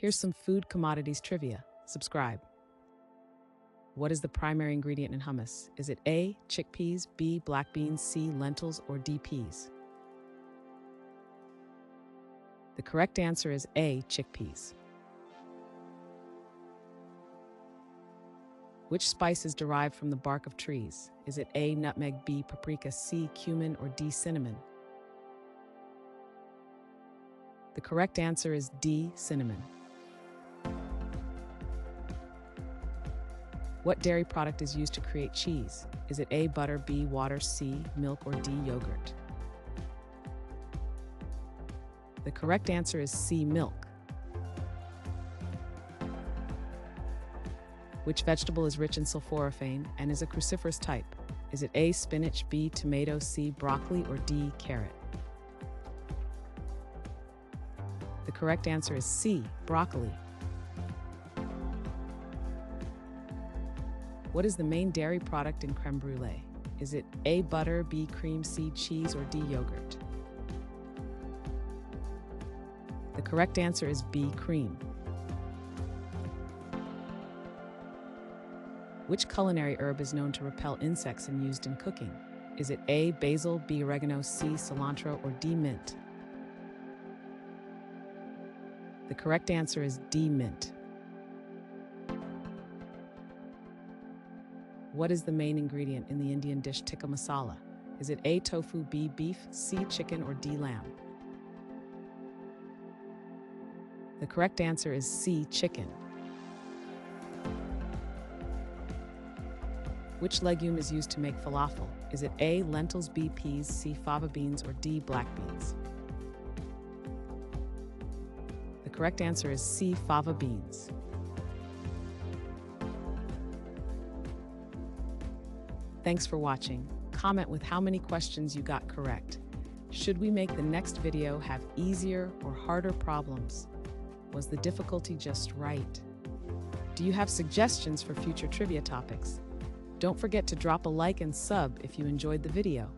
Here's some food commodities trivia. Subscribe. What is the primary ingredient in hummus? Is it A, chickpeas, B, black beans, C, lentils, or D, peas? The correct answer is A, chickpeas. Which spice is derived from the bark of trees? Is it A, nutmeg, B, paprika, C, cumin, or D, cinnamon? The correct answer is D, cinnamon. What dairy product is used to create cheese? Is it A, butter, B, water, C, milk, or D, yogurt? The correct answer is C, milk. Which vegetable is rich in sulforaphane and is a cruciferous type? Is it A, spinach, B, tomato, C, broccoli, or D, carrot? The correct answer is C, broccoli. What is the main dairy product in crème brûlée? Is it A, butter, B, cream, C, cheese, or D, yogurt? The correct answer is B, cream. Which culinary herb is known to repel insects and used in cooking? Is it A, basil, B, oregano, C, cilantro, or D, mint? The correct answer is D, mint. What is the main ingredient in the Indian dish tikka masala? Is it A, tofu, B, beef, C, chicken, or D, lamb? The correct answer is C, chicken. Which legume is used to make falafel? Is it A, lentils, B, peas, C, fava beans, or D, black beans? The correct answer is C, fava beans. Thanks for watching. Comment with how many questions you got correct. Should we make the next video have easier or harder problems? Was the difficulty just right? Do you have suggestions for future trivia topics? Don't forget to drop a like and sub if you enjoyed the video.